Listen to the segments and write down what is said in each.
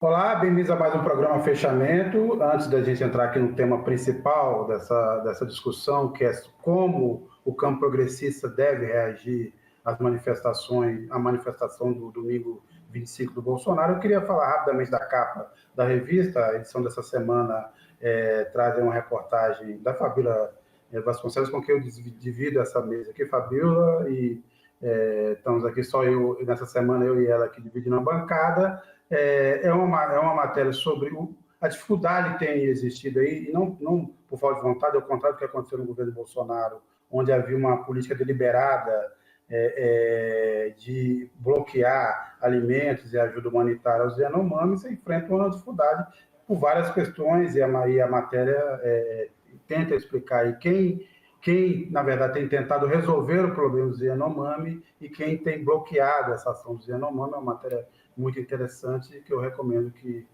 Olá, bem-vindos a mais um programa Fechamento. Antes da gente entrar aqui no tema principal dessa discussão, que é como o campo progressista deve reagir às manifestações, à manifestação do domingo 25 do Bolsonaro, eu queria falar rapidamente da capa da revista. A edição dessa semana traz uma reportagem da Fabíola Vasconcelos, com quem eu divido essa mesa aqui, Fabíola, e estamos aqui só eu, nessa semana eu e ela aqui dividindo a bancada. É uma matéria sobre a dificuldade que tem existido aí, e não por falta de vontade, ao contrário do que aconteceu no governo Bolsonaro, onde havia uma política deliberada de bloquear alimentos e ajuda humanitária aos Yanomamis. Você enfrenta uma dificuldade por várias questões, e a matéria tenta explicar aí quem, na verdade, tem tentado resolver o problema dos Yanomami e quem tem bloqueado essa ação dos Yanomami. É uma matéria muito interessante que eu recomendo que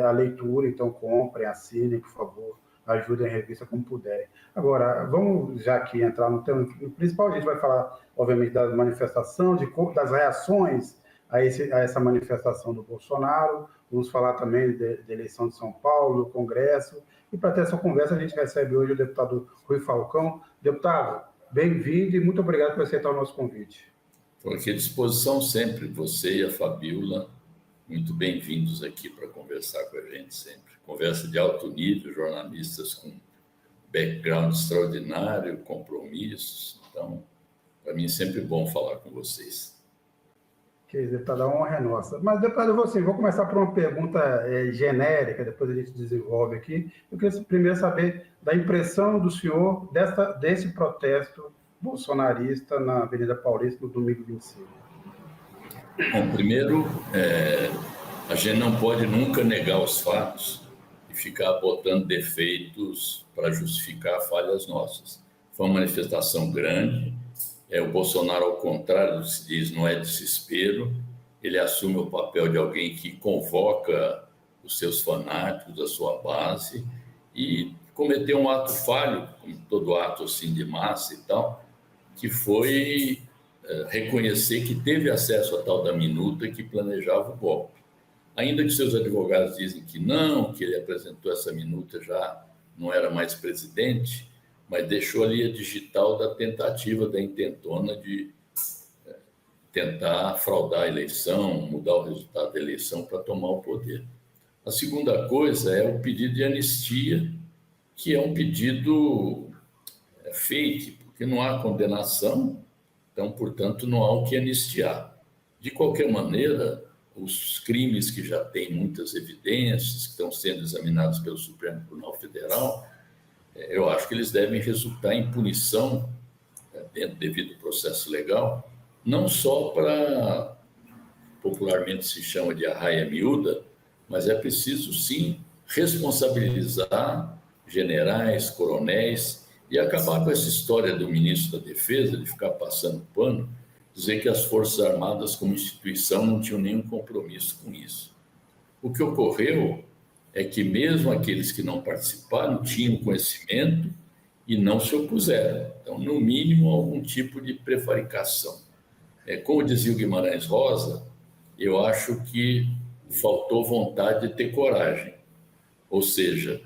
a leitura. Então comprem, assinem, por favor, ajudem a revista como puderem. Agora, vamos já aqui entrar no tema principal. A gente vai falar, obviamente, da manifestação, das reações a essa manifestação do Bolsonaro. Vamos falar também da eleição de São Paulo, do Congresso. E para ter essa conversa, a gente recebe hoje o deputado Rui Falcão. Deputado, bem-vindo e muito obrigado por aceitar o nosso convite. Estou aqui à disposição sempre, você e a Fabíola, muito bem-vindos aqui para conversar com a gente sempre. Conversa de alto nível, jornalistas com background extraordinário, compromissos. Então, para mim é sempre bom falar com vocês. Que deputado, a honra é nossa. Mas, deputado, vou começar por uma pergunta genérica, depois a gente desenvolve aqui. Eu queria primeiro saber da impressão do senhor desse protesto bolsonarista na Avenida Paulista no domingo 25. Bom, primeiro, a gente não pode nunca negar os fatos e ficar botando defeitos para justificar falhas nossas. Foi uma manifestação grande. O Bolsonaro, ao contrário do que se diz, não é desespero. Ele assume o papel de alguém que convoca os seus fanáticos, a sua base, e cometeu um ato falho, como todo ato assim de massa e tal, que foi reconhecer que teve acesso à tal da minuta que planejava o golpe. Ainda que seus advogados dizem que não, que ele apresentou essa minuta já não era mais presidente, mas deixou ali a digital da tentativa da intentona de tentar fraudar a eleição, mudar o resultado da eleição para tomar o poder. A segunda coisa é o pedido de anistia, que é um pedido fake, porque não há condenação, então, portanto, não há o que anistiar. De qualquer maneira, os crimes que já têm muitas evidências, que estão sendo examinados pelo Supremo Tribunal Federal, eu acho que eles devem resultar em punição, dentro do devido processo legal, não só para, popularmente se chama de arraia miúda, mas é preciso, sim, responsabilizar generais, coronéis, e acabar com essa história do ministro da Defesa de ficar passando pano, dizer que as Forças Armadas como instituição não tinham nenhum compromisso com isso. O que ocorreu é que mesmo aqueles que não participaram tinham conhecimento e não se opuseram. Então, no mínimo, algum tipo de prevaricação. Como dizia o Guimarães Rosa, eu acho que faltou vontade de ter coragem. Ou seja,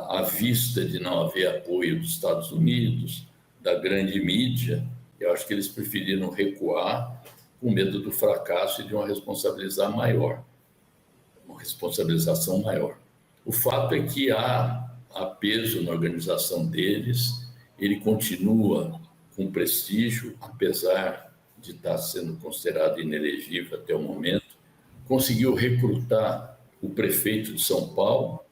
à vista de não haver apoio dos Estados Unidos, da grande mídia, eu acho que eles preferiram recuar com medo do fracasso e de uma responsabilização maior. O fato é que há peso na organização deles, ele continua com prestígio, apesar de estar sendo considerado inelegível até o momento. Conseguiu recrutar o prefeito de São Paulo,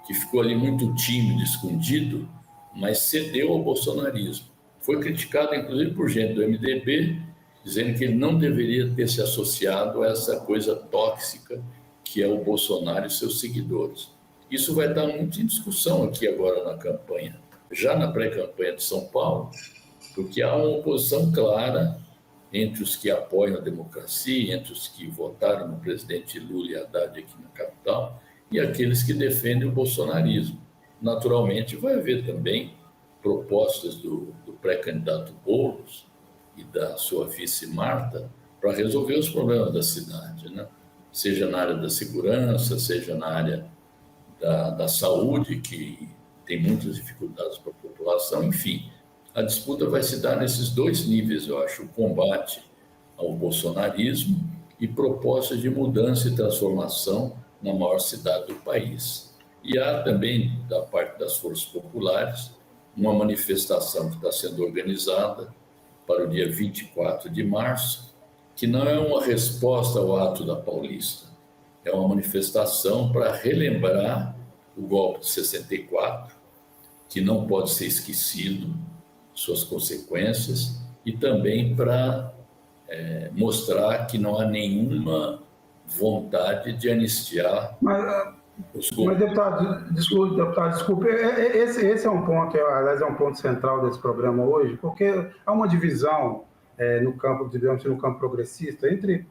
que ficou ali muito tímido, escondido, mas cedeu ao bolsonarismo. Foi criticado, inclusive, por gente do MDB, dizendo que ele não deveria ter se associado a essa coisa tóxica que é o Bolsonaro e seus seguidores. Isso vai estar muito em discussão aqui agora na campanha, já na pré-campanha de São Paulo, porque há uma oposição clara entre os que apoiam a democracia, entre os que votaram no presidente Lula e Haddad aqui na capital, e aqueles que defendem o bolsonarismo. Naturalmente, vai haver também propostas do pré-candidato Boulos e da sua vice Marta para resolver os problemas da cidade, né? seja na área da segurança, seja na área da saúde, que tem muitas dificuldades para a população, enfim. A disputa vai se dar nesses dois níveis, eu acho, o combate ao bolsonarismo e propostas de mudança e transformação na maior cidade do país. E há também, da parte das forças populares, uma manifestação que está sendo organizada para o dia 24 de março, que não é uma resposta ao ato da Paulista, é uma manifestação para relembrar o golpe de 64, que não pode ser esquecido, suas consequências, e também para mostrar que não há nenhuma vontade de anistiar os golpes. Mas, deputado, desculpe, esse é um ponto, aliás, é um ponto central desse programa hoje, porque há uma divisão no campo, digamos assim, no campo progressista, entre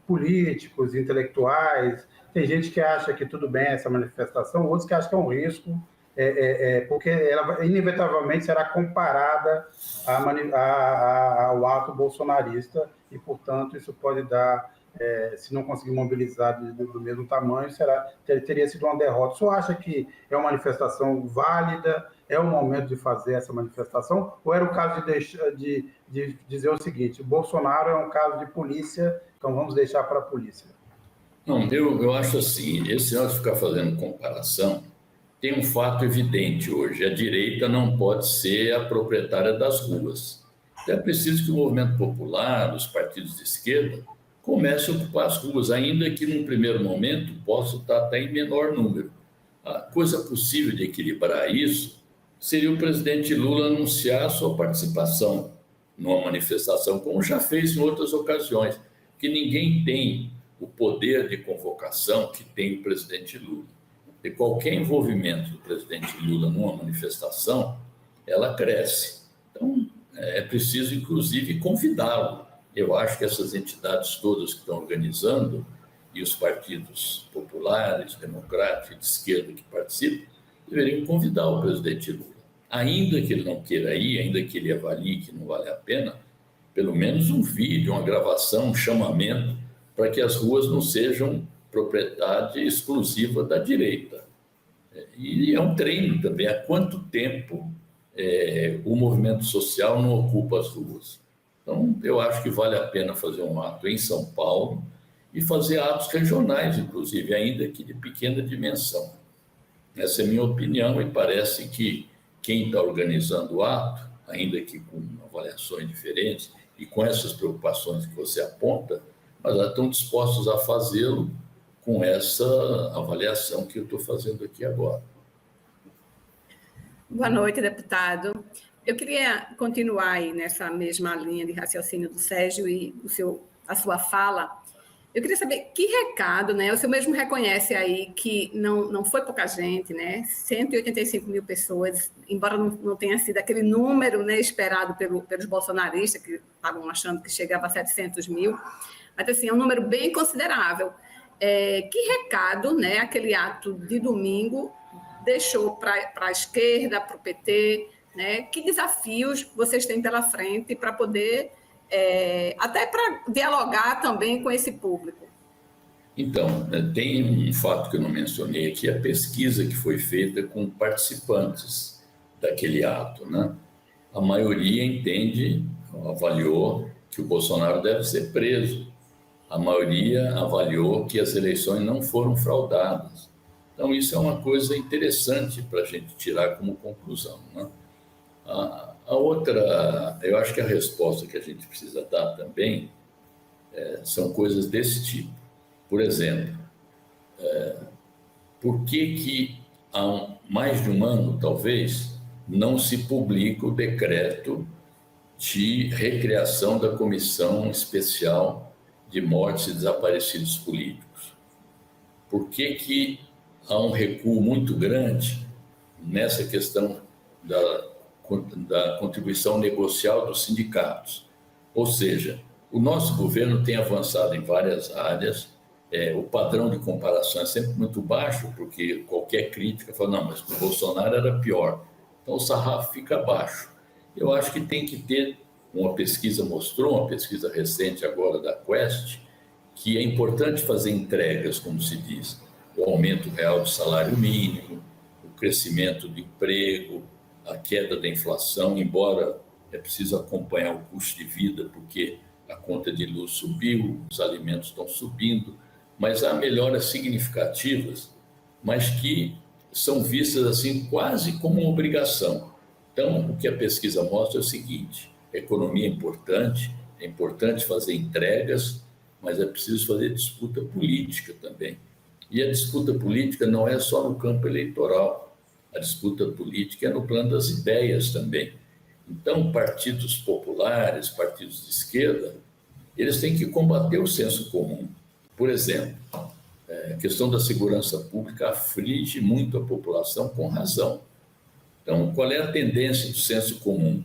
políticos, intelectuais. Tem gente que acha que tudo bem essa manifestação, outros que acham que é um risco, porque ela inevitavelmente será comparada ao ato bolsonarista e, portanto, isso pode dar, se não conseguir mobilizar do mesmo tamanho, teria sido uma derrota. O senhor acha que é uma manifestação válida? É o momento de fazer essa manifestação? Ou era o caso de dizer o seguinte: Bolsonaro é um caso de polícia, então vamos deixar para a polícia? Não, eu acho assim, esse negócio de ficar fazendo comparação, tem um fato evidente hoje: a direita não pode ser a proprietária das ruas. É preciso que o movimento popular, os partidos de esquerda, comecem a ocupar as ruas, ainda que num primeiro momento possa estar até em menor número. A coisa possível de equilibrar isso seria o presidente Lula anunciar a sua participação numa manifestação, como já fez em outras ocasiões, que ninguém tem o poder de convocação que tem o presidente Lula. E qualquer envolvimento do presidente Lula numa manifestação, ela cresce. Então, é preciso, inclusive, convidá-lo. Eu acho que essas entidades todas que estão organizando, e os partidos populares, democráticos e de esquerda que participam, deveriam convidar o presidente Lula. Ainda que ele não queira ir, ainda que ele avalie que não vale a pena, pelo menos um vídeo, uma gravação, um chamamento, para que as ruas não sejam propriedade exclusiva da direita. E é um treino também. Há quanto tempo o movimento social não ocupa as ruas? Então, eu acho que vale a pena fazer um ato em São Paulo e fazer atos regionais, inclusive, ainda que de pequena dimensão. Essa é a minha opinião e parece que quem está organizando o ato, ainda que com avaliações diferentes e com essas preocupações que você aponta, mas já estão dispostos a fazê-lo com essa avaliação que eu estou fazendo aqui agora. Boa noite, deputado. Eu queria continuar aí nessa mesma linha de raciocínio do Sérgio e a sua fala. Eu queria saber que recado, né? O senhor mesmo reconhece aí que não foi pouca gente, né? 185 mil pessoas, embora não tenha sido aquele número, né, esperado pelos bolsonaristas, que estavam achando que chegava a 700 mil, mas assim, é um número bem considerável. Que recado, né, aquele ato de domingo deixou para a esquerda, para o PT, né? Que desafios vocês têm pela frente para poder... até para dialogar também com esse público? Então, tem um fato que eu não mencionei aqui, a pesquisa que foi feita com participantes daquele ato, né? A maioria avaliou que o Bolsonaro deve ser preso. A maioria avaliou que as eleições não foram fraudadas. Então, isso é uma coisa interessante para a gente tirar como conclusão, né? A outra, eu acho que a resposta que a gente precisa dar também são coisas desse tipo. Por exemplo, por que há mais de um ano, talvez, não se publica o decreto de recriação da Comissão Especial de Mortes e Desaparecidos Políticos? Por que há um recuo muito grande nessa questão da contribuição negocial dos sindicatos? Ou seja, o nosso governo tem avançado em várias áreas, o padrão de comparação é sempre muito baixo, porque qualquer crítica fala, não, mas o Bolsonaro era pior. Então o sarrafo fica baixo. Eu acho que tem que ter, uma pesquisa mostrou, uma pesquisa recente agora da Quest, que é importante fazer entregas, como se diz, o aumento real do salário mínimo, o crescimento do emprego, a queda da inflação, embora é preciso acompanhar o custo de vida, porque a conta de luz subiu, os alimentos estão subindo, mas há melhoras significativas, mas que são vistas assim quase como uma obrigação. Então, o que a pesquisa mostra é o seguinte: a economia é importante fazer entregas, mas é preciso fazer disputa política também. E a disputa política não é só no campo eleitoral, a disputa política é no plano das ideias também. Então, partidos populares, partidos de esquerda, eles têm que combater o senso comum. Por exemplo, a questão da segurança pública aflige muito a população com razão. Então, qual é a tendência do senso comum?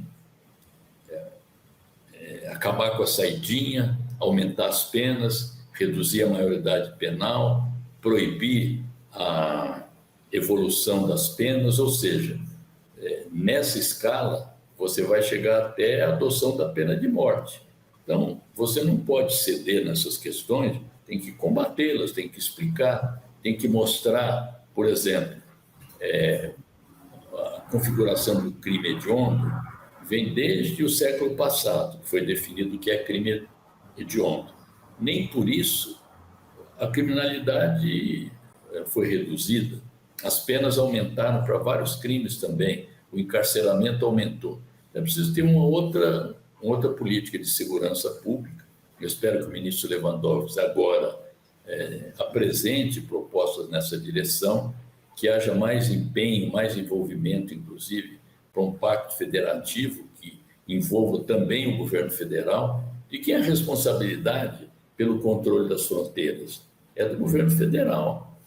Acabar com a saidinha, aumentar as penas, reduzir a maioridade penal, proibir a evolução das penas, ou seja, nessa escala, você vai chegar até a adoção da pena de morte. Então, você não pode ceder nessas questões, tem que combatê-las, tem que explicar, tem que mostrar, por exemplo, a configuração do crime hediondo vem desde o século passado, que foi definido o que é crime hediondo. Nem por isso a criminalidade foi reduzida, as penas aumentaram para vários crimes também, o encarceramento aumentou. É preciso ter uma outra política de segurança pública. Eu espero que o ministro Lewandowski agora apresente propostas nessa direção, que haja mais empenho, mais envolvimento, inclusive, para um pacto federativo que envolva também o governo federal, e que a responsabilidade pelo controle das fronteiras é do governo federal.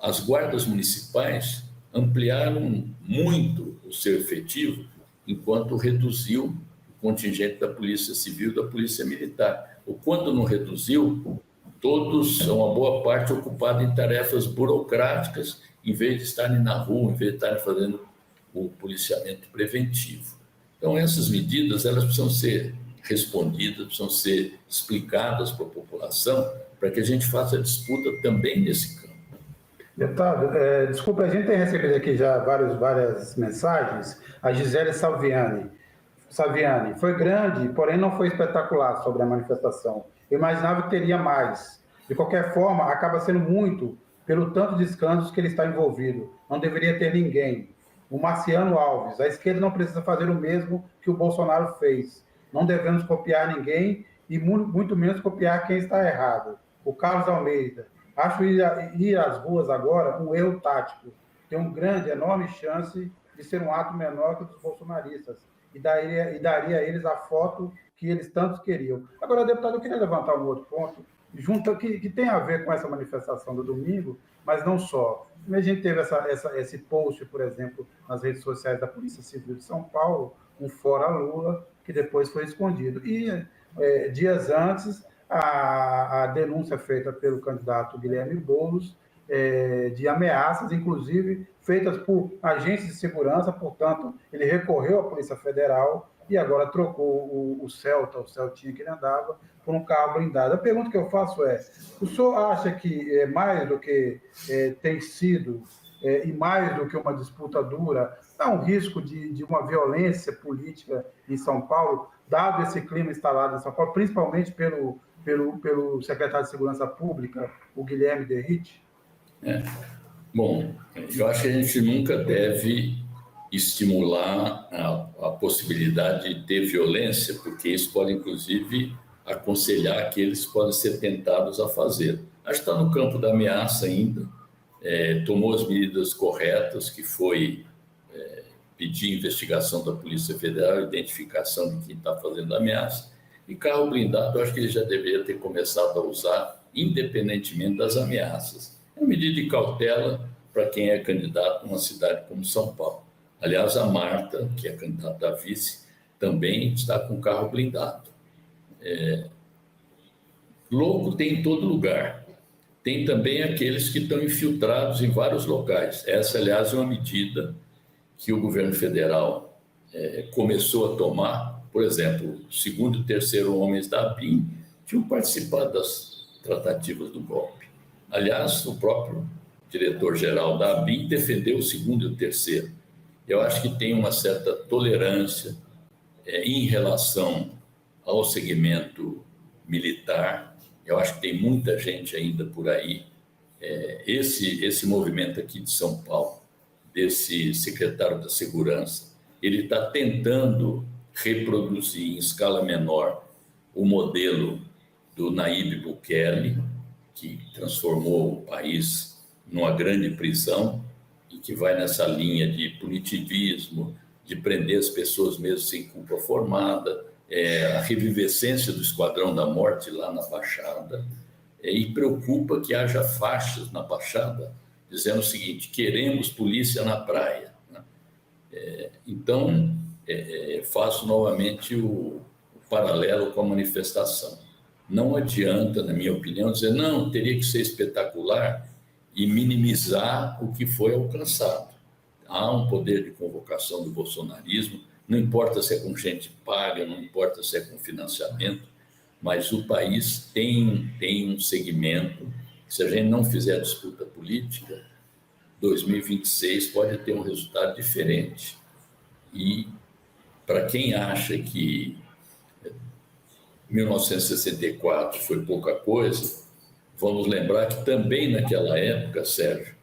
As guardas municipais ampliaram muito o seu efetivo, enquanto reduziu o contingente da Polícia Civil e da Polícia Militar. Ou quando não reduziu, todos são, uma boa parte, ocupados em tarefas burocráticas, em vez de estarem na rua, em vez de estarem fazendo o policiamento preventivo. Então, essas medidas, elas precisam ser respondidas, precisam ser explicadas para a população, para que a gente faça a disputa também nesse campo. Deputado, desculpa, a gente tem recebido aqui já várias mensagens. A Gisele Salviani, foi grande, porém não foi espetacular sobre a manifestação. Eu imaginava que teria mais. De qualquer forma, acaba sendo muito pelo tanto de escândalos que ele está envolvido. Não deveria ter ninguém. O Marciano Alves, a esquerda não precisa fazer o mesmo que o Bolsonaro fez. Não devemos copiar ninguém e muito menos copiar quem está errado. O Carlos Almeida, acho ir às ruas agora um erro tático. Tem enorme chance de ser um ato menor que o dos bolsonaristas e daria a eles a foto que eles tanto queriam. Agora, deputado, eu queria levantar um outro ponto, que tem a ver com essa manifestação do domingo, mas não só. A gente teve esse post, por exemplo, nas redes sociais da Polícia Civil de São Paulo, um fora Lula, que depois foi escondido. E dias antes, a denúncia feita pelo candidato Guilherme Boulos, de ameaças, inclusive feitas por agentes de segurança, portanto, ele recorreu à Polícia Federal e agora trocou o Celtinha que ele andava, por um carro blindado. A pergunta que eu faço é: o senhor acha que mais do que tem sido, e mais do que uma disputa dura, há um risco de uma violência política em São Paulo, dado esse clima instalado em São Paulo, principalmente pelo secretário de Segurança Pública, o Guilherme Derrite? Bom, eu acho que a gente nunca deve estimular a possibilidade de ter violência, porque isso pode, inclusive, aconselhar aqueles que podem ser tentados a fazer. Acho que está no campo da ameaça ainda, tomou as medidas corretas, que foi pedir investigação da Polícia Federal, identificação de quem está fazendo a ameaça, e carro blindado, eu acho que ele já deveria ter começado a usar, independentemente das ameaças. É uma medida de cautela para quem é candidato numa cidade como São Paulo. Aliás, a Marta, que é candidata a vice, também está com carro blindado. Louco tem em todo lugar. Tem também aqueles que estão infiltrados em vários locais. Essa, aliás, é uma medida que o governo federal começou a tomar. Por exemplo, o segundo e terceiro homens da ABIN tinham participado das tratativas do golpe. Aliás, o próprio diretor-geral da ABIN defendeu o segundo e o terceiro. Eu acho que tem uma certa tolerância em relação ao segmento militar. Eu acho que tem muita gente ainda por aí. Esse movimento aqui de São Paulo, desse secretário da Segurança, ele está tentando reproduzir em escala menor o modelo do Nayib Bukele, que transformou o país numa grande prisão e que vai nessa linha de punitivismo, de prender as pessoas mesmo sem culpa formada, a revivescência do Esquadrão da Morte lá na Baixada, e preocupa que haja faixas na Baixada dizendo o seguinte: queremos polícia na praia. Então, faço novamente o paralelo com a manifestação. Não adianta, na minha opinião, dizer não, teria que ser espetacular e minimizar o que foi alcançado. Há um poder de convocação do bolsonarismo, não importa se é com gente paga, não importa se é com financiamento, mas o país tem um segmento, se a gente não fizer disputa política, 2026 pode ter um resultado diferente. E para quem acha que 1964 foi pouca coisa, vamos lembrar que também naquela época, Sérgio,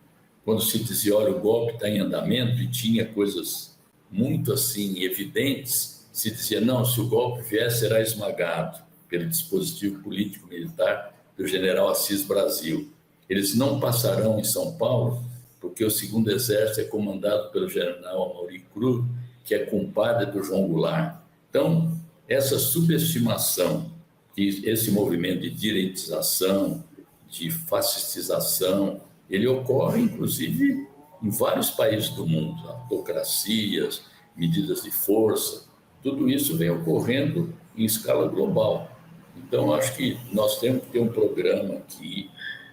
quando se dizia, olha, o golpe está em andamento e tinha coisas muito assim evidentes, se dizia, não, se o golpe vier, será esmagado pelo dispositivo político-militar do general Assis Brasil. Eles não passarão em São Paulo, porque o segundo exército é comandado pelo general Amaury Cruz, que é compadre do João Goulart. Então, essa subestimação, que esse movimento de direitização, de fascistização, ele ocorre, inclusive, em vários países do mundo, autocracias, medidas de força, tudo isso vem ocorrendo em escala global. Então, acho que nós temos que ter um programa aqui,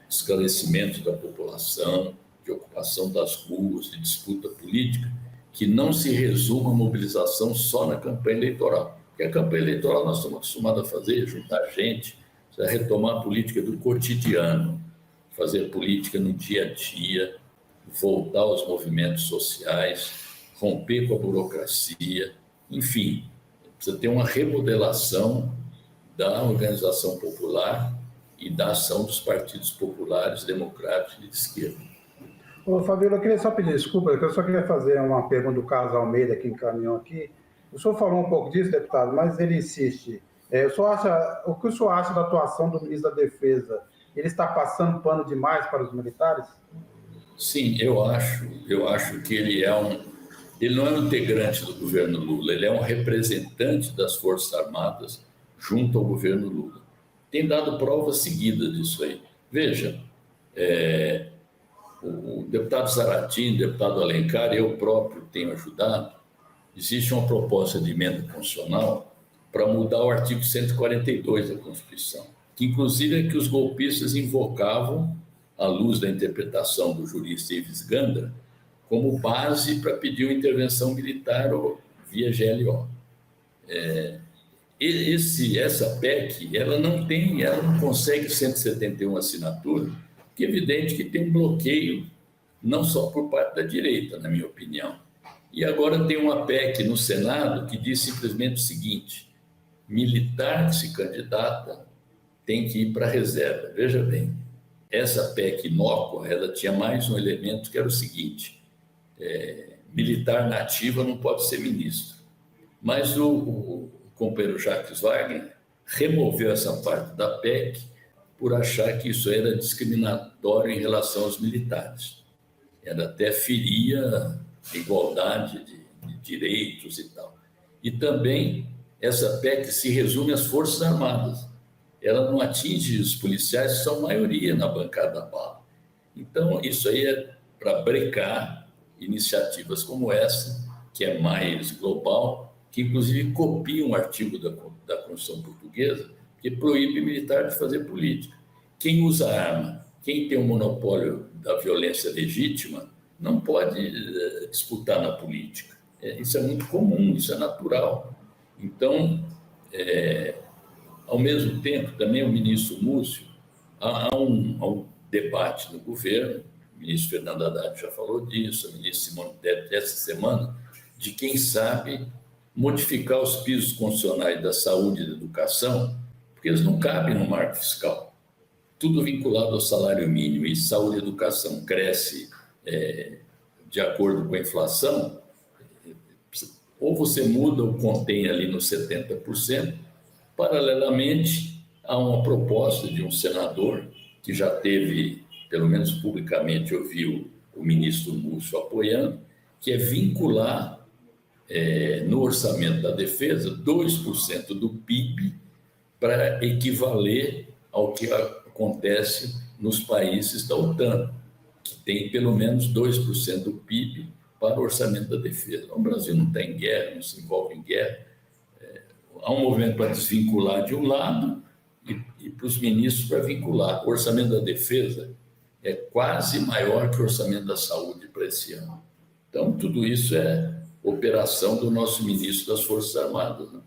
de esclarecimento da população, de ocupação das ruas, de disputa política, que não se resuma a mobilização só na campanha eleitoral. Porque a campanha eleitoral nós estamos acostumados a fazer, juntar gente, retomar a política do cotidiano, fazer política no dia a dia, voltar aos movimentos sociais, romper com a burocracia, enfim, precisa ter uma remodelação da organização popular e da ação dos partidos populares, democráticos e de esquerda. Ô, Fabíola, eu queria só pedir desculpa, eu só queria fazer uma pergunta do Carlos Almeida, que encaminhou aqui. O senhor falou um pouco disso, deputado, mas ele insiste. O que o senhor acha da atuação do ministro da Defesa? Ele está passando pano demais para os militares? Sim, eu acho que ele não é um integrante do governo Lula, ele é um representante das Forças Armadas junto ao governo Lula. Tem dado prova seguida disso aí. Veja, o deputado Zaratin, o deputado Alencar, eu próprio tenho ajudado. Existe uma proposta de emenda constitucional para mudar o artigo 142 da Constituição, que inclusive é que os golpistas invocavam, à luz da interpretação do jurista Ives Gandra, como base para pedir uma intervenção militar ou via GLO. Essa PEC, ela não consegue 171 assinaturas, porque é evidente que tem um bloqueio, não só por parte da direita, na minha opinião. E agora tem uma PEC no Senado que diz simplesmente o seguinte: militar que se candidata tem que ir para a reserva. Veja bem, essa PEC inócua, ela tinha mais um elemento que era o seguinte: militar nativa não pode ser ministro. Mas o companheiro Jacques Wagner removeu essa parte da PEC por achar que isso era discriminatório em relação aos militares. Ela até feria a igualdade de direitos e tal. E também essa PEC se resume às Forças Armadas. Ela não atinge os policiais, que são maioria na bancada da bala. Então, isso aí é para brecar iniciativas como essa, que é mais global, que inclusive copia um artigo da Constituição Portuguesa, que proíbe militar de fazer política. Quem usa arma, quem tem o monopólio da violência legítima, não pode disputar na política. Isso é muito comum, isso é natural. Então, Ao mesmo tempo, também o ministro Múcio, há um debate no governo, o ministro Fernando Haddad já falou disso, a ministra Simone Tebet essa semana, de quem sabe modificar os pisos constitucionais da saúde e da educação, porque eles não cabem no marco fiscal. Tudo vinculado ao salário mínimo, e saúde e educação cresce de acordo com a inflação, ou você muda ou contém ali nos 70%. Paralelamente, há uma proposta de um senador que já teve, pelo menos publicamente, ouviu o ministro Múcio apoiando, que é vincular no orçamento da defesa 2% do PIB para equivaler ao que acontece nos países da OTAN, que tem pelo menos 2% do PIB para o orçamento da defesa. O Brasil não está em guerra, não se envolve em guerra. Há um movimento para desvincular de um lado e para os ministros para vincular. O orçamento da defesa é quase maior que o orçamento da saúde para esse ano. Então, tudo isso é operação do nosso ministro das Forças Armadas, né?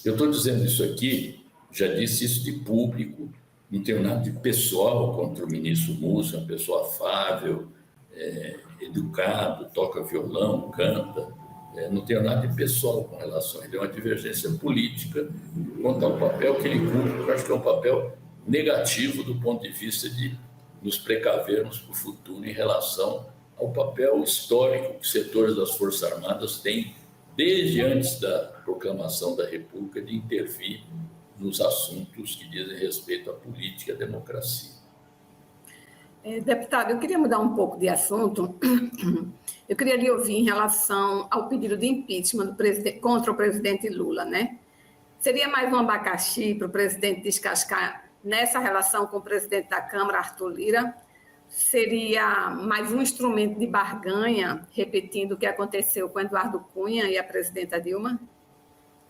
Eu estou dizendo isso aqui, já disse isso de público, não tenho nada de pessoal contra o ministro Múcio, é uma pessoa afável, educado, toca violão, canta, não tenho nada de pessoal com relação a ele, é uma divergência política quanto ao papel que ele cumpre, eu acho que é um papel negativo do ponto de vista de nos precavermos para o futuro em relação ao papel histórico que os setores das Forças Armadas têm desde antes da proclamação da República de intervir nos assuntos que dizem respeito à política e à democracia. Deputado, eu queria mudar um pouco de assunto. Eu queria lhe ouvir em relação ao pedido de impeachment contra o presidente Lula, né? Seria mais um abacaxi para o presidente descascar nessa relação com o presidente da Câmara, Arthur Lira? Seria mais um instrumento de barganha, repetindo o que aconteceu com Eduardo Cunha e a presidenta Dilma?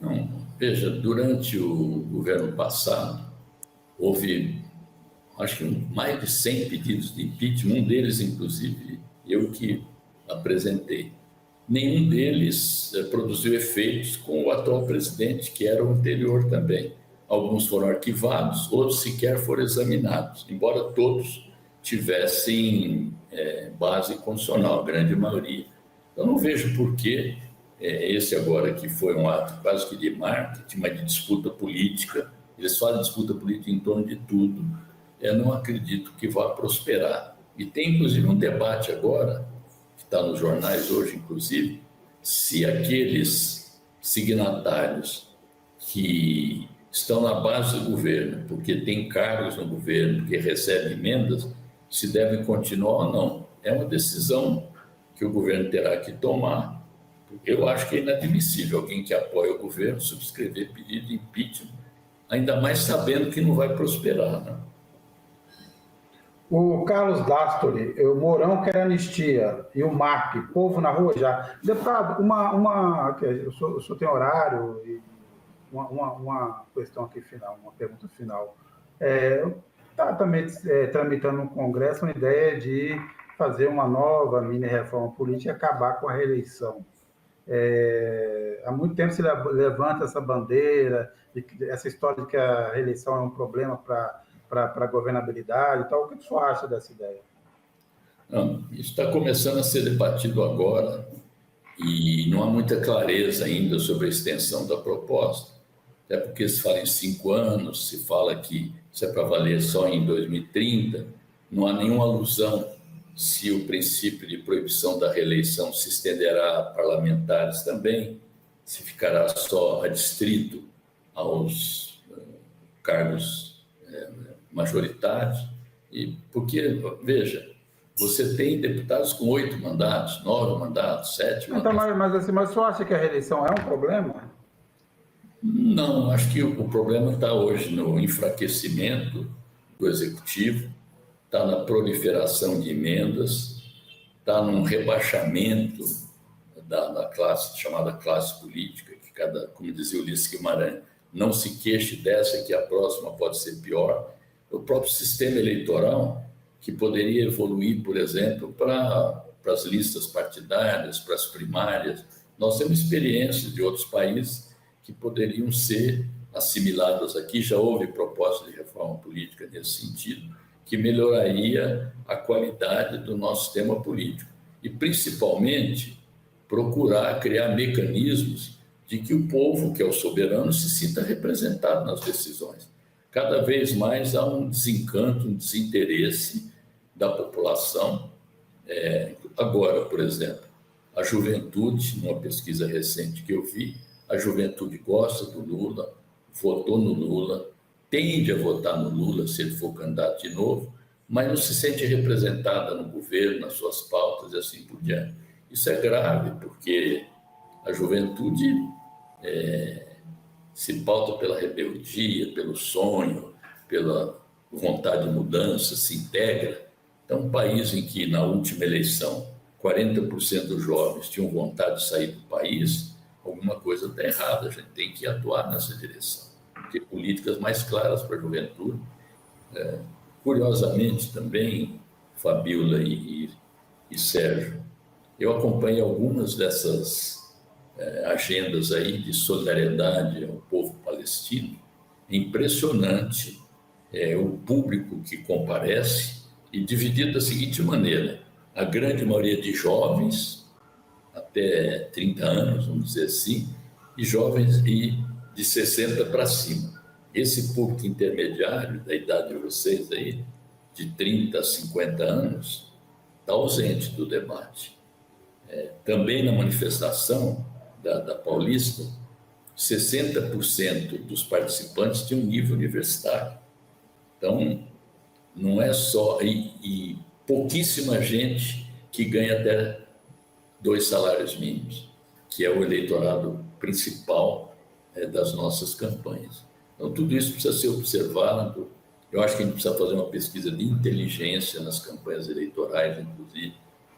Não, veja, durante o governo passado, houve, acho que mais de 100 pedidos de impeachment, um deles, inclusive, eu que apresentei. Nenhum deles produziu efeitos com o atual presidente, que era o anterior também. Alguns foram arquivados, outros sequer foram examinados, embora todos tivessem base constitucional, a grande maioria. Eu não vejo por que esse agora, que foi um ato quase que de marketing, mas de disputa política, eles fazem disputa política em torno de tudo, eu não acredito que vá prosperar. E tem, inclusive, um debate agora, que está nos jornais hoje, inclusive, se aqueles signatários que estão na base do governo, porque têm cargos no governo, porque recebem emendas, se devem continuar ou não. É uma decisão que o governo terá que tomar. Eu acho que é inadmissível alguém que apoia o governo subscrever pedido de impeachment, ainda mais sabendo que não vai prosperar, né? O Carlos Dastori, o Mourão quer anistia, e o MAP, povo na rua já. Deputado, o senhor tem horário, e uma questão aqui final, uma pergunta final. Está também tramitando no Congresso uma ideia de fazer uma nova mini-reforma política e acabar com a reeleição. Há muito tempo se levanta essa bandeira, essa história de que a reeleição é um problema para a governabilidade e tal. O que o senhor acha dessa ideia? Não, isso está começando a ser debatido agora e não há muita clareza ainda sobre a extensão da proposta, até porque se fala em 5 anos, se fala que isso é para valer só em 2030, não há nenhuma alusão se o princípio de proibição da reeleição se estenderá a parlamentares também, se ficará só adstrito aos cargos majoritários, e porque, veja, você tem deputados com 8 mandatos, 9 mandatos, 7 mandatos. Então, mas o senhor acha que a reeleição é um problema? Não, acho que o problema está hoje no enfraquecimento do executivo, está na proliferação de emendas, está num rebaixamento da classe, chamada classe política, que como dizia Ulisses Guimarães, não se queixe dessa que a próxima pode ser pior. O próprio sistema eleitoral, que poderia evoluir, por exemplo, para as listas partidárias, para as primárias. Nós temos experiências de outros países que poderiam ser assimiladas aqui, já houve proposta de reforma política nesse sentido, que melhoraria a qualidade do nosso sistema político. E, principalmente, procurar criar mecanismos de que o povo, que é o soberano, se sinta representado nas decisões. Cada vez mais há um desencanto, um desinteresse da população. Agora, por exemplo, a juventude, numa pesquisa recente que eu vi, a juventude gosta do Lula, votou no Lula, tende a votar no Lula se ele for candidato de novo, mas não se sente representada no governo, nas suas pautas e assim por diante. Isso é grave, porque a juventude se pauta pela rebeldia, pelo sonho, pela vontade de mudança, se integra. Então, um país em que, na última eleição, 40% dos jovens tinham vontade de sair do país, alguma coisa está errada, a gente tem que atuar nessa direção. Ter políticas mais claras para a juventude. Curiosamente, também, Fabíola e Sérgio, eu acompanhei algumas dessas agendas aí de solidariedade ao povo palestino. É impressionante o público que comparece, e dividido da seguinte maneira: a grande maioria de jovens, até 30 anos, vamos dizer assim, e jovens de 60 para cima. Esse público intermediário, da idade de vocês aí, de 30 a 50 anos, está ausente do debate. Também na manifestação da Paulista, 60% dos participantes tinham nível universitário. Então, não é só... E pouquíssima gente que ganha até 2 salários mínimos, que é o eleitorado principal das nossas campanhas. Então, tudo isso precisa ser observado. Eu acho que a gente precisa fazer uma pesquisa de inteligência nas campanhas eleitorais, inclusive,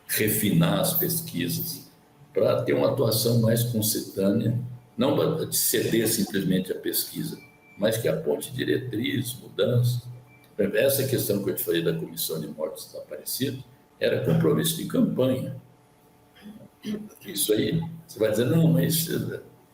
refinar as pesquisas, para ter uma atuação mais concitânea, não de ceder simplesmente a pesquisa, mas que aponte diretrizes, mudanças. Essa questão que eu te falei da comissão de mortes desaparecidos era compromisso de campanha. Isso aí, você vai dizer, não, mas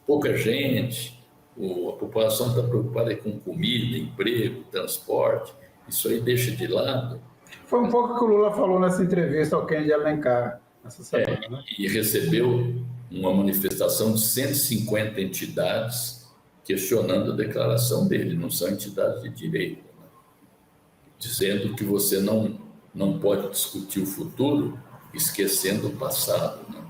pouca gente, a população está preocupada com comida, emprego, transporte, isso aí deixa de lado. Foi um pouco o que o Lula falou nessa entrevista ao Kennedy Alencar, essa semana. Né? E recebeu uma manifestação de 150 entidades questionando a declaração dele, não são entidades de direito, né? Dizendo que você não pode discutir o futuro esquecendo o passado. Né?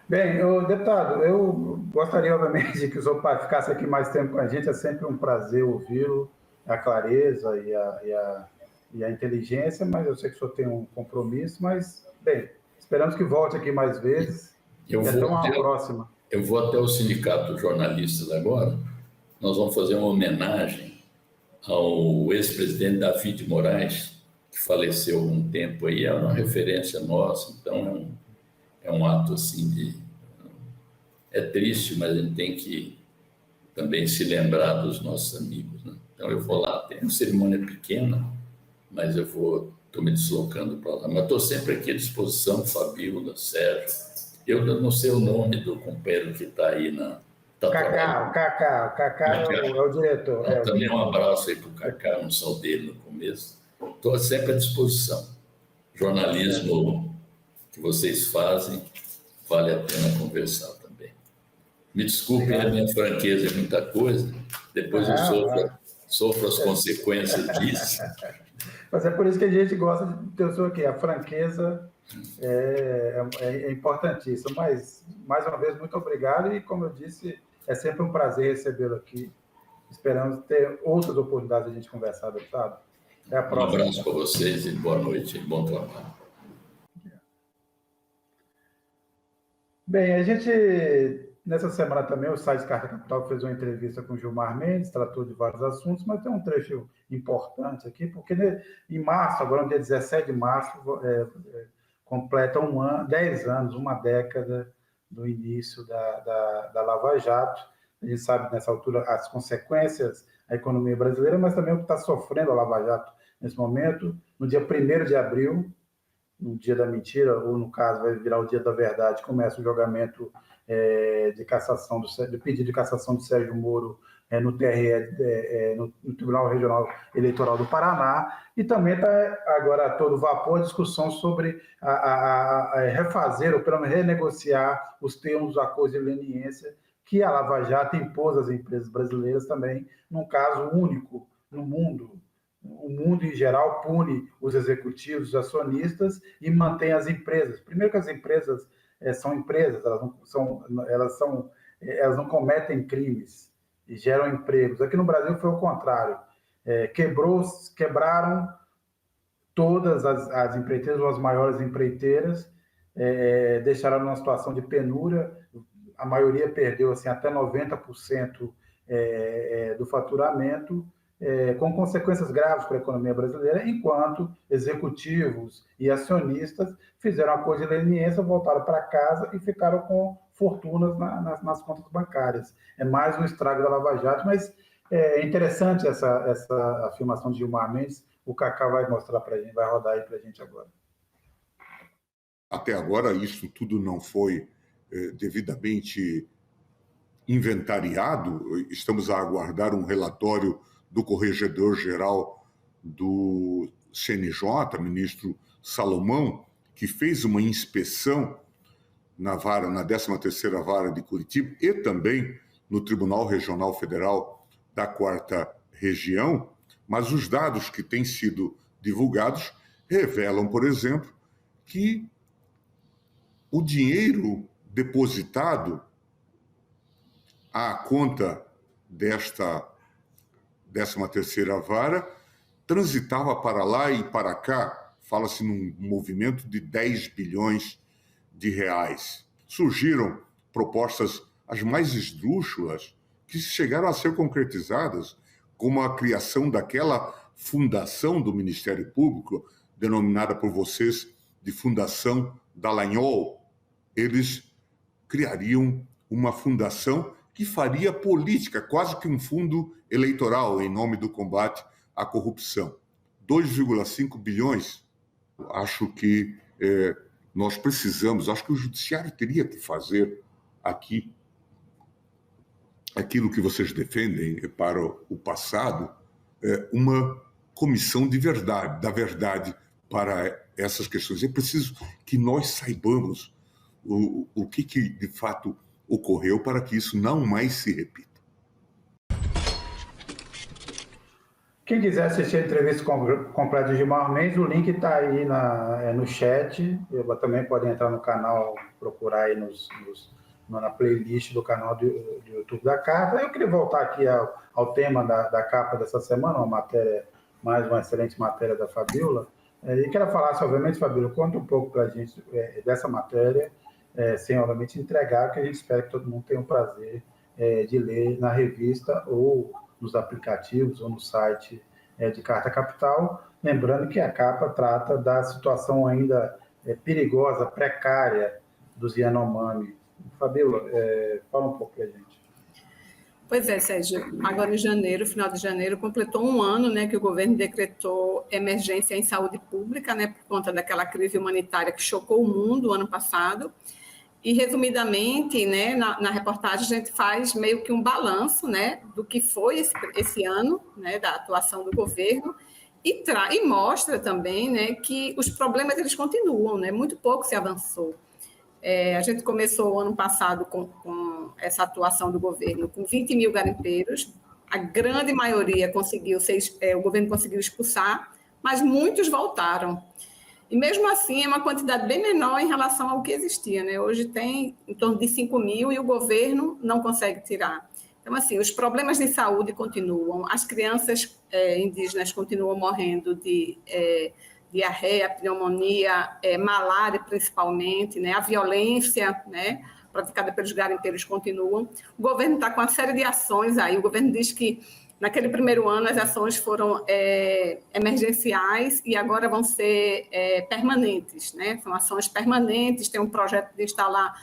Bem, deputado, eu gostaria, obviamente, que o senhor ficasse aqui mais tempo com a gente, é sempre um prazer ouvi-lo, a clareza e a inteligência, mas eu sei que o senhor tem um compromisso, mas, bem, esperamos que volte aqui mais vezes e até uma próxima. Eu vou até o Sindicato de Jornalistas agora, nós vamos fazer uma homenagem ao ex-presidente David Moraes, que faleceu há um tempo aí, é uma referência nossa, então é um ato assim é triste, mas a gente tem que também se lembrar dos nossos amigos, né? Então eu vou lá, tem uma cerimônia pequena, mas eu estou me deslocando para lá. Mas estou sempre aqui à disposição, Fabíola, Sérgio. Eu não sei o nome do companheiro que está aí na... Cacá é o diretor. Também um abraço aí para o Cacá, não só dele no começo. Estou sempre à disposição. Jornalismo que vocês fazem, vale a pena conversar também. Me desculpem a minha franqueza em muita coisa, depois eu sofro as consequências disso. Mas é por isso que a gente gosta de ter o senhor aqui. A franqueza é importantíssima. Mas, mais uma vez, muito obrigado. E, como eu disse, é sempre um prazer recebê-lo aqui. Esperamos ter outras oportunidades de a gente conversar, deputado. Até a próxima. Um abraço para vocês e boa noite. Bom trabalho. Bem, a gente, nessa semana também, o site Carta Capital fez uma entrevista com o Gilmar Mendes, tratou de vários assuntos, mas tem um trecho importante aqui, porque em março, agora no dia 17 de março, completa 10 anos, uma década do início da Lava Jato. A gente sabe, nessa altura, as consequências à economia brasileira, mas também o que está sofrendo a Lava Jato nesse momento. No dia 1º de abril, no dia da mentira, ou no caso vai virar o dia da verdade, começa o julgamento de cassação de pedido de cassação de Sérgio Moro no TRE, no Tribunal Regional Eleitoral do Paraná, e também está agora a todo vapor a discussão sobre refazer, ou pelo menos renegociar os termos do acordo de leniência que a Lava Jato impôs às empresas brasileiras também, num caso único no mundo. O mundo, em geral, pune os executivos, os acionistas e mantém as empresas. Primeiro que as empresas são empresas, elas não cometem crimes e geram empregos. Aqui no Brasil foi o contrário. Quebraram todas as empreiteiras, ou as maiores empreiteiras, deixaram numa situação de penúria. A maioria perdeu assim, até 90% do faturamento, com consequências graves para a economia brasileira, enquanto executivos e acionistas fizeram acordo de leniência, voltaram para casa e ficaram com fortunas nas contas bancárias. É mais um estrago da Lava Jato, mas é interessante essa afirmação de Gilmar Mendes. O Cacá vai mostrar para a gente, vai rodar aí para a gente agora. Até agora, isso tudo não foi devidamente inventariado. Estamos a aguardar um relatório do Corregedor-Geral do CNJ, ministro Salomão, que fez uma inspeção na 13ª Vara de Curitiba e também no Tribunal Regional Federal da 4ª Região, mas os dados que têm sido divulgados revelam, por exemplo, que o dinheiro depositado à conta desta 13ª Vara transitava para lá e para cá, fala-se num movimento de 10 bilhões de reais. Surgiram propostas as mais esdrúxulas que chegaram a ser concretizadas, como a criação daquela fundação do Ministério Público, denominada por vocês de Fundação Dallagnol. Eles criariam uma fundação que faria política, quase que um fundo eleitoral em nome do combate à corrupção. 2,5 bilhões. Acho que nós precisamos, acho que o Judiciário teria que fazer aqui aquilo que vocês defendem para o passado, uma comissão da verdade para essas questões. É preciso que nós saibamos o que de fato ocorreu para que isso não mais se repita. Quem quiser assistir a entrevista completa de Gilmar Mendes, o link está aí no chat. Também podem entrar no canal, procurar aí na playlist do canal do YouTube da Capa. Eu queria voltar aqui ao tema da capa dessa semana, mais uma excelente matéria da Fabíola. E quero falar, obviamente, Fabíola, conta um pouco para a gente dessa matéria, sem, obviamente, entregar, que a gente espera que todo mundo tenha o prazer de ler na revista ou nos aplicativos ou no site de Carta Capital. Lembrando que a capa trata da situação ainda perigosa, precária dos Yanomami. Fabíola, fala um pouco para a gente. Pois é, Sérgio. Agora, em janeiro, final de janeiro, completou um ano, né, que o governo decretou emergência em saúde pública, né, por conta daquela crise humanitária que chocou o mundo ano passado. E, resumidamente, né, na reportagem, a gente faz meio que um balanço, né, do que foi esse ano, né, da atuação do governo, e mostra também, né, que os problemas eles continuam, né, muito pouco se avançou. A gente começou o ano passado com essa atuação do governo com 20 mil garimpeiros, a grande maioria o governo conseguiu expulsar, mas muitos voltaram. E mesmo assim é uma quantidade bem menor em relação ao que existia, né? Hoje tem em torno de 5 mil e o governo não consegue tirar. Então, assim, os problemas de saúde continuam, as crianças indígenas continuam morrendo de diarreia, pneumonia, malária principalmente, né? A violência, né, praticada pelos garimpeiros continuam. O governo está com uma série de ações aí. O governo diz que naquele primeiro ano as ações foram emergenciais e agora vão ser permanentes, né? São ações permanentes. Tem um projeto de instalar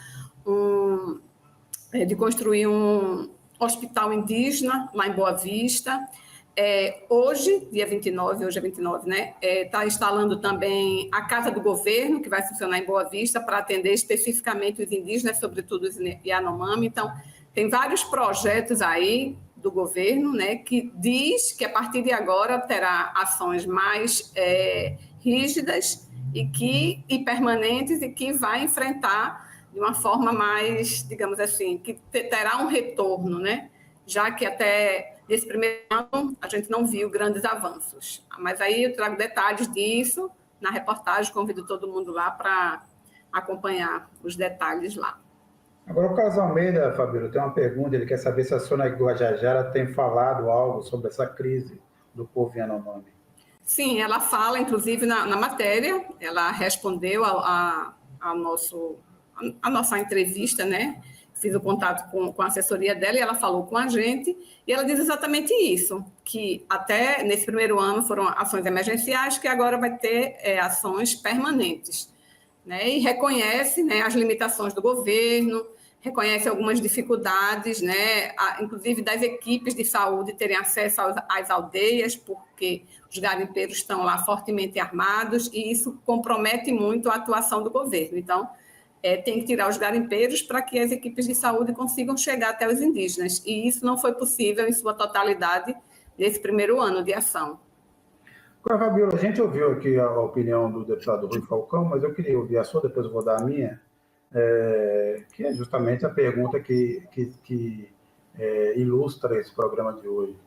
de construir um hospital indígena lá em Boa Vista. Hoje, dia 29, hoje é 29, né? Está instalando também a Casa do Governo, que vai funcionar em Boa Vista para atender especificamente os indígenas, sobretudo os Yanomami. Então, tem vários projetos aí do governo, né, que diz que a partir de agora terá ações mais rígidas e permanentes e que vai enfrentar de uma forma mais, digamos assim, que terá um retorno, né? Já que até nesse primeiro ano a gente não viu grandes avanços. Mas aí eu trago detalhes disso na reportagem, convido todo mundo lá para acompanhar os detalhes lá. Agora, o Carlos Almeida, Fabíola, tem uma pergunta, ele quer saber se a Sônia Guajajara tem falado algo sobre essa crise do povo Yanomami. Sim, ela fala, inclusive, na matéria, ela respondeu a nossa entrevista, né? Fiz o contato com a assessoria dela e ela falou com a gente, e ela diz exatamente isso, que até nesse primeiro ano foram ações emergenciais, que agora vai ter ações permanentes, né? E reconhece, né, as limitações do governo, reconhece algumas dificuldades, né, inclusive das equipes de saúde terem acesso às aldeias, porque os garimpeiros estão lá fortemente armados, e isso compromete muito a atuação do governo. Então, tem que tirar os garimpeiros para que as equipes de saúde consigam chegar até os indígenas. E isso não foi possível em sua totalidade nesse primeiro ano de ação. Agora, Fabíola, a gente ouviu aqui a opinião do deputado Rui Falcão, mas eu queria ouvir a sua, depois eu vou dar a minha, que é justamente a pergunta que ilustra esse programa de hoje.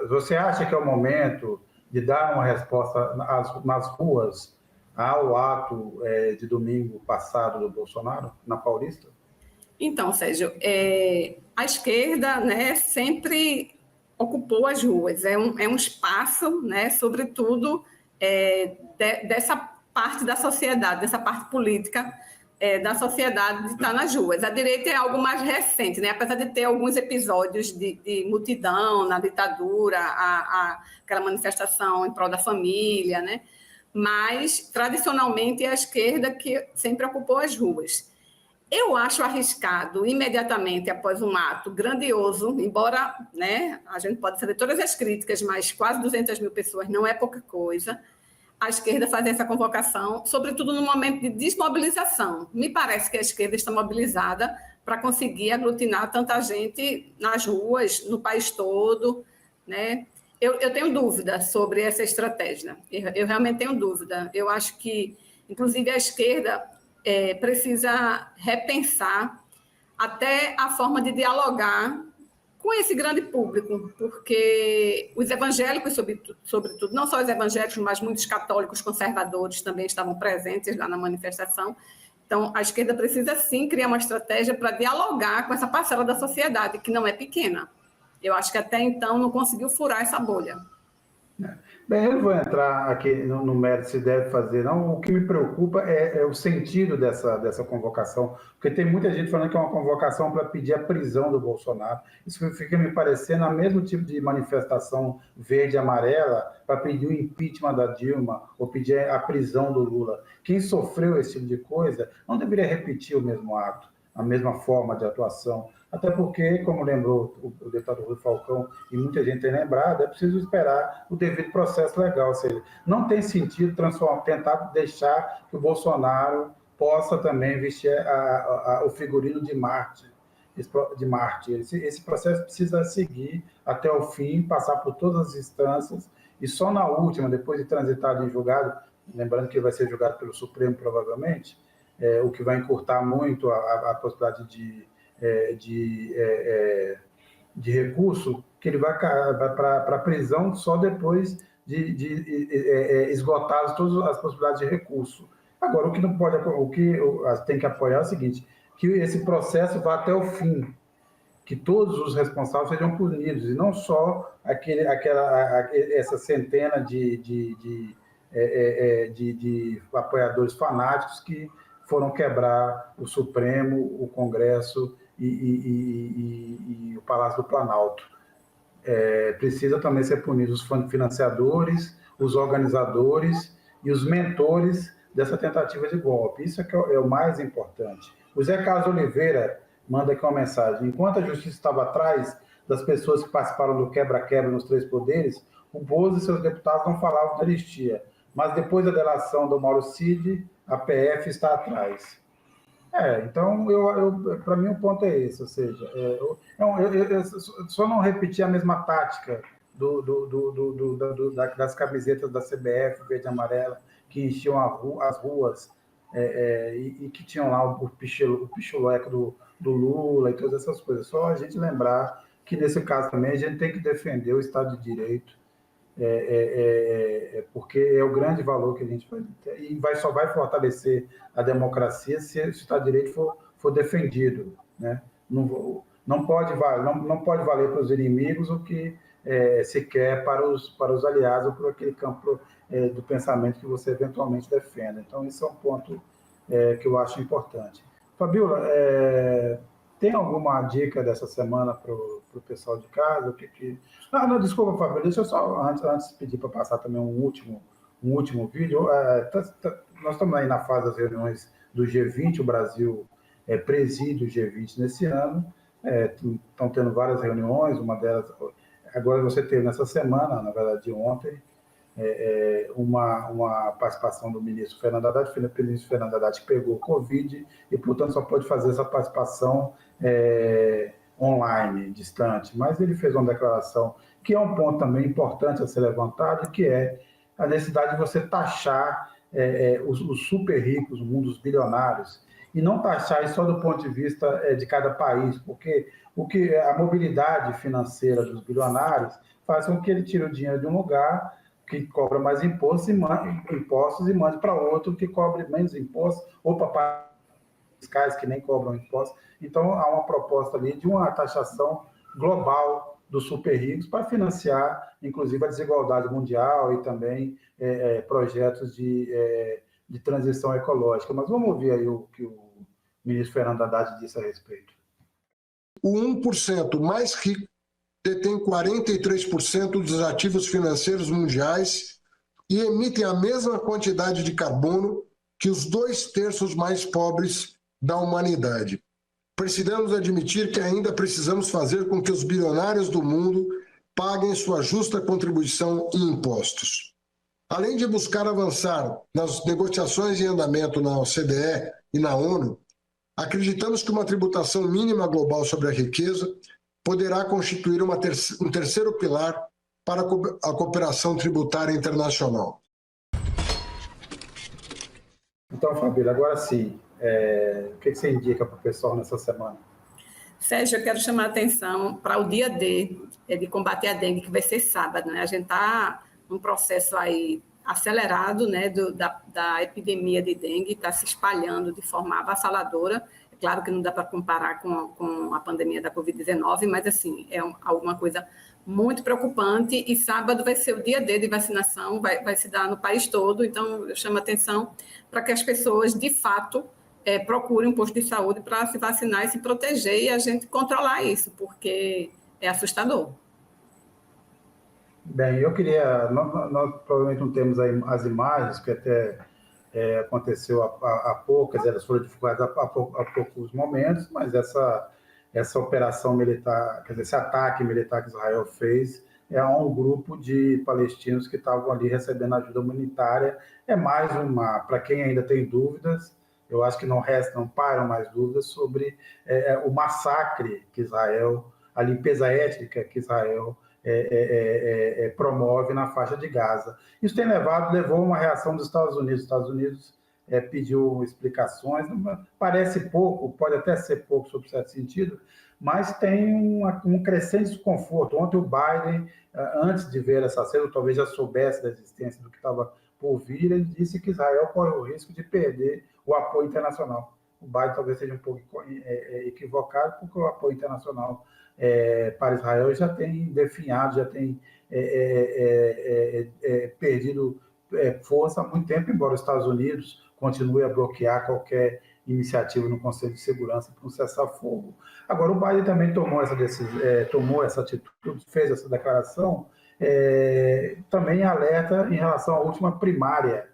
Você acha que é o momento de dar uma resposta nas ruas ao ato de domingo passado do Bolsonaro, na Paulista? Então, Sérgio, a esquerda, né, sempre ocupou as ruas, é um espaço, né, sobretudo dessa parte da sociedade, dessa parte política da sociedade de estar nas ruas. A direita é algo mais recente, né, apesar de ter alguns episódios de multidão na ditadura, aquela manifestação em prol da família, né, mas, tradicionalmente, é a esquerda que sempre ocupou as ruas. Eu acho arriscado, imediatamente após um ato grandioso, embora, né, a gente pode fazer todas as críticas, mas quase 200 mil pessoas não é pouca coisa, a esquerda fazer essa convocação, sobretudo no momento de desmobilização. Me parece que a esquerda está mobilizada para conseguir aglutinar tanta gente nas ruas, no país todo, né? Eu tenho dúvida sobre essa estratégia, eu realmente tenho dúvida. Eu acho que, inclusive, a esquerda precisa repensar até a forma de dialogar com esse grande público, porque os evangélicos, sobretudo, não só os evangélicos, mas muitos católicos conservadores também estavam presentes lá na manifestação. Então, a esquerda precisa, sim, criar uma estratégia para dialogar com essa parcela da sociedade, que não é pequena. Eu acho que até então não conseguiu furar essa bolha. Bem, eu não vou entrar aqui no mérito se deve fazer, não. O que me preocupa é o sentido dessa convocação, porque tem muita gente falando que é uma convocação para pedir a prisão do Bolsonaro. Isso fica me parecendo o mesmo tipo de manifestação verde e amarela para pedir o impeachment da Dilma ou pedir a prisão do Lula. Quem sofreu esse tipo de coisa não deveria repetir o mesmo ato, a mesma forma de atuação. Até porque, como lembrou o deputado Rui Falcão, e muita gente tem lembrado, é preciso esperar o devido processo legal. Ou seja, não tem sentido tentar deixar que o Bolsonaro possa também vestir o figurino de mártir. Esse processo precisa seguir até o fim, passar por todas as instâncias, e só na última, depois de transitado em julgado, lembrando que ele vai ser julgado pelo Supremo, provavelmente, o que vai encurtar muito a possibilidade de recurso, que ele vai para a prisão só depois de esgotadas todas as possibilidades de recurso. Agora, o que tem que apoiar é o seguinte, que esse processo vá até o fim, que todos os responsáveis sejam punidos, e não só essa centena de apoiadores fanáticos que foram quebrar o Supremo, o Congresso e o Palácio do Planalto. Precisa também ser punidos os financiadores, os organizadores e os mentores dessa tentativa de golpe. Isso é o mais importante. O Zé Carlos Oliveira manda aqui uma mensagem. Enquanto a justiça estava atrás das pessoas que participaram do quebra-quebra nos três poderes, o Bozo e seus deputados não falavam da anistia. Mas depois da delação do Mauro Cid, a PF está atrás. Então, para mim, o ponto é esse, ou seja, eu só não repetir a mesma tática das camisetas da CBF, verde e amarela, que enchiam as ruas e que tinham lá o pichuleco do Lula e todas essas coisas. Só a gente lembrar que, nesse caso também, a gente tem que defender o Estado de Direito, porque é o grande valor que a gente vai ter, e só vai fortalecer a democracia se o Estado de Direito for defendido, né? Não pode valer para os inimigos o que se quer para os aliados ou por aquele campo do pensamento que você eventualmente defenda. Então, esse é um ponto que eu acho importante. Fabiola, tem alguma dica dessa semana para o pessoal de casa? Não, desculpa, Fabiola, deixa eu só, antes pedir para passar também um último vídeo. Nós estamos aí na fase das reuniões do G20, o Brasil preside o G20 nesse ano, estão tendo várias reuniões, uma delas, agora você teve nessa semana, na verdade ontem, uma participação do ministro Fernando Haddad. O ministro Fernando Haddad pegou o Covid e, portanto, só pode fazer essa participação online, distante. Mas ele fez uma declaração que é um ponto também importante a ser levantado, que é a necessidade de você taxar os super ricos, o mundo dos bilionários, e não taxar isso só do ponto de vista de cada país, porque a mobilidade financeira dos bilionários faz com que ele tire o dinheiro de um lugar que cobra mais impostos e mande para outro que cobre menos impostos, ou para fiscais que nem cobram impostos. Então, há uma proposta ali de uma taxação global dos super ricos para financiar, inclusive, a desigualdade mundial e também projetos de transição ecológica. Mas vamos ouvir aí o que o ministro Fernando Haddad disse a respeito. O 1% mais rico detém 43% dos ativos financeiros mundiais e emitem a mesma quantidade de carbono que os 2/3 mais pobres da humanidade. Precisamos admitir que ainda precisamos fazer com que os bilionários do mundo paguem sua justa contribuição e impostos. Além de buscar avançar nas negociações em andamento na OCDE e na ONU, acreditamos que uma tributação mínima global sobre a riqueza poderá constituir um terceiro pilar para a cooperação tributária internacional. Então, Fabíola, agora sim, o que você indica para o pessoal nessa semana? Sérgio, eu quero chamar a atenção para o dia D de combate à dengue, que vai ser sábado, né? A gente está num processo aí acelerado, né, da epidemia de dengue, está se espalhando de forma avassaladora. É claro que não dá para comparar com a pandemia da Covid-19, mas, assim, alguma coisa muito preocupante, e sábado vai ser o dia D de vacinação, vai se dar no país todo. Então, eu chamo a atenção para que as pessoas, de fato, procurem um posto de saúde para se vacinar e se proteger, e a gente controlar isso, porque é assustador. Bem, eu queria... Nós provavelmente não temos aí as imagens, que até aconteceu há poucas, elas foram divulgadas há poucos momentos, mas essa operação militar, quer dizer, esse ataque militar que Israel fez a um grupo de palestinos que estavam ali recebendo ajuda humanitária. É mais para quem ainda tem dúvidas, eu acho que não param mais dúvidas sobre o massacre que Israel, a limpeza étnica que Israel promove na faixa de Gaza. Isso levou uma reação dos Estados Unidos. Os Estados Unidos pediu explicações, parece pouco, pode até ser pouco sob certo sentido, mas tem um crescente desconforto. Ontem o Biden, antes de ver essa cena, talvez já soubesse da existência do que estava por vir, ele disse que Israel corre o risco de perder o apoio internacional. O Biden talvez seja um pouco equivocado, porque o apoio internacional para Israel já tem definhado, já tem perdido força há muito tempo, embora os Estados Unidos continue a bloquear qualquer iniciativa no Conselho de Segurança para um cessar-fogo. Agora, o Biden também tomou essa decisão, tomou essa atitude, fez essa declaração, também alerta em relação à última primária,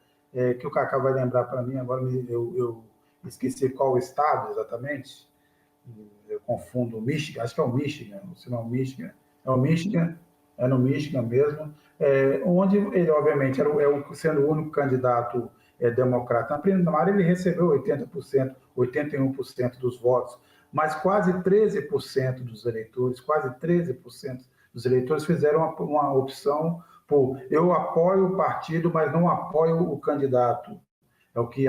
que o Cacá vai lembrar para mim, agora eu esqueci qual estado exatamente, eu confundo, Michigan, acho que é o Michigan, se não é o Michigan, é o Michigan, é no Michigan mesmo, onde ele, obviamente, sendo o único candidato democrata na primária, ele recebeu 80%, 81% dos votos, mas quase 13% dos eleitores, fizeram uma opção por eu apoio o partido, mas não apoio o candidato. É o que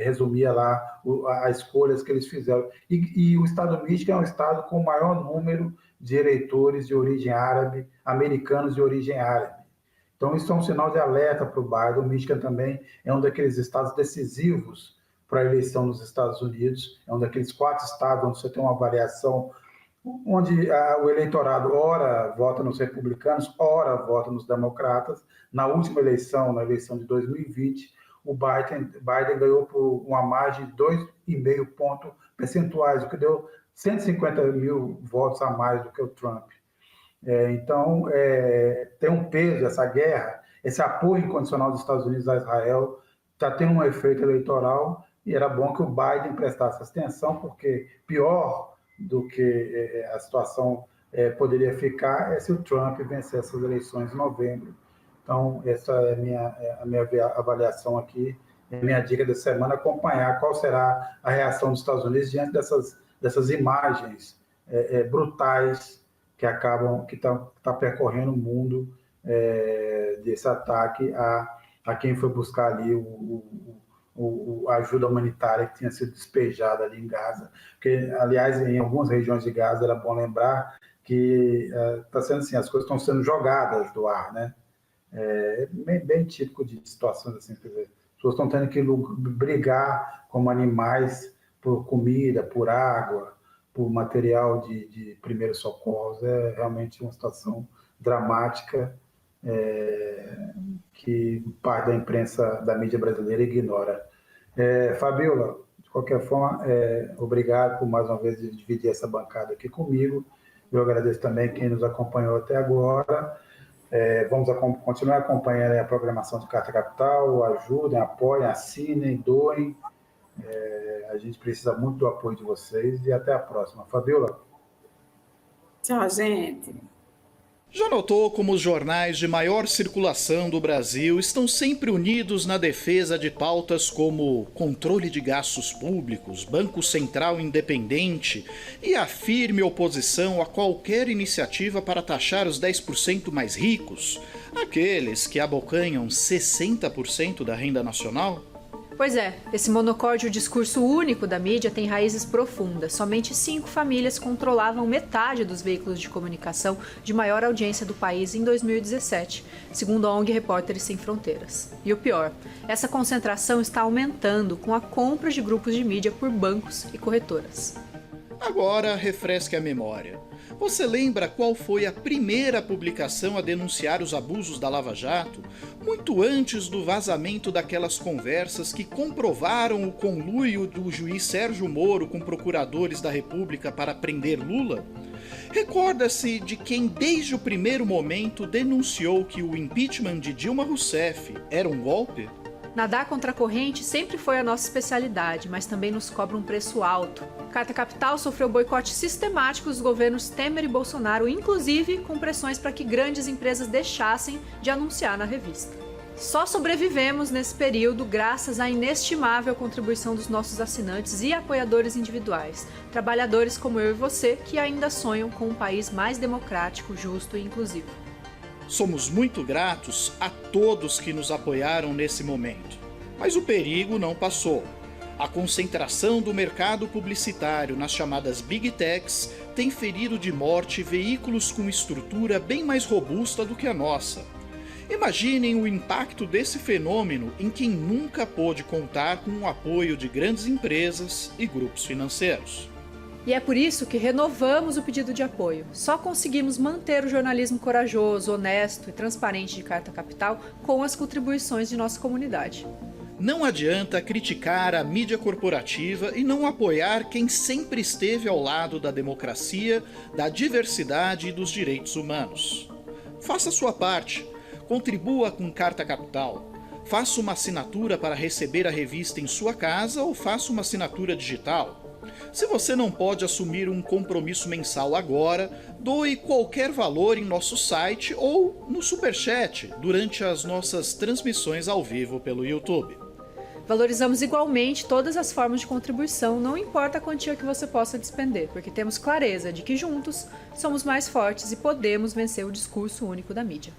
resumia lá as escolhas que eles fizeram. E o estado do Michigan é um estado com o maior número de eleitores de origem árabe, americanos de origem árabe. Então, isso é um sinal de alerta para o Biden. O Michigan também é um daqueles estados decisivos para a eleição nos Estados Unidos. É um daqueles 4 estados onde você tem uma variação, onde o eleitorado ora vota nos republicanos, ora vota nos democratas. Na última eleição, na eleição de 2020, o Biden ganhou por uma margem de 2,5 pontos percentuais, o que deu 150 mil votos a mais do que o Trump. Então, tem um peso essa guerra, esse apoio incondicional dos Estados Unidos a Israel está tendo um efeito eleitoral e era bom que o Biden prestasse atenção, porque pior do que a situação poderia ficar se o Trump vencer essas eleições em novembro. Então, essa é a minha avaliação aqui, a minha dica da semana, acompanhar qual será a reação dos Estados Unidos diante dessas imagens brutais que está percorrendo o mundo, desse ataque a quem foi buscar ali a ajuda humanitária que tinha sido despejada ali em Gaza. Porque, aliás, em algumas regiões de Gaza, era bom lembrar que está sendo assim, as coisas estão sendo jogadas do ar, né? Bem típico de situações assim, quer dizer, as pessoas estão tendo que brigar como animais por comida, por água, por material de primeiros socorros. É realmente uma situação dramática que parte da imprensa, da mídia brasileira ignora. Fabiola, de qualquer forma, obrigado por mais uma vez dividir essa bancada aqui comigo. Eu agradeço também quem nos acompanhou até agora. Vamos continuar acompanhando a programação de Carta Capital, ajudem, apoiem, assinem, doem. A gente precisa muito do apoio de vocês e até a próxima. Fabiola? Tchau, gente. Já notou como os jornais de maior circulação do Brasil estão sempre unidos na defesa de pautas como controle de gastos públicos, Banco Central independente e a firme oposição a qualquer iniciativa para taxar os 10% mais ricos, aqueles que abocanham 60% da renda nacional? Pois é, esse monocórdio discurso único da mídia tem raízes profundas. Somente 5 famílias controlavam metade dos veículos de comunicação de maior audiência do país em 2017, segundo a ONG Repórteres Sem Fronteiras. E o pior, essa concentração está aumentando com a compra de grupos de mídia por bancos e corretoras. Agora, refresque a memória. Você lembra qual foi a primeira publicação a denunciar os abusos da Lava Jato, muito antes do vazamento daquelas conversas que comprovaram o conluio do juiz Sérgio Moro com procuradores da República para prender Lula? Recorda-se de quem desde o primeiro momento denunciou que o impeachment de Dilma Rousseff era um golpe? Nadar contra a corrente sempre foi a nossa especialidade, mas também nos cobra um preço alto. Carta Capital sofreu boicote sistemático dos governos Temer e Bolsonaro, inclusive com pressões para que grandes empresas deixassem de anunciar na revista. Só sobrevivemos nesse período graças à inestimável contribuição dos nossos assinantes e apoiadores individuais, trabalhadores como eu e você que ainda sonham com um país mais democrático, justo e inclusivo. Somos muito gratos a todos que nos apoiaram nesse momento. Mas o perigo não passou. A concentração do mercado publicitário nas chamadas Big Techs tem ferido de morte veículos com estrutura bem mais robusta do que a nossa. Imaginem o impacto desse fenômeno em quem nunca pôde contar com o apoio de grandes empresas e grupos financeiros. E é por isso que renovamos o pedido de apoio. Só conseguimos manter o jornalismo corajoso, honesto e transparente de Carta Capital com as contribuições de nossa comunidade. Não adianta criticar a mídia corporativa e não apoiar quem sempre esteve ao lado da democracia, da diversidade e dos direitos humanos. Faça a sua parte. Contribua com Carta Capital. Faça uma assinatura para receber a revista em sua casa ou faça uma assinatura digital. Se você não pode assumir um compromisso mensal agora, doe qualquer valor em nosso site ou no Superchat durante as nossas transmissões ao vivo pelo YouTube. Valorizamos igualmente todas as formas de contribuição, não importa a quantia que você possa despender, porque temos clareza de que juntos somos mais fortes e podemos vencer o discurso único da mídia.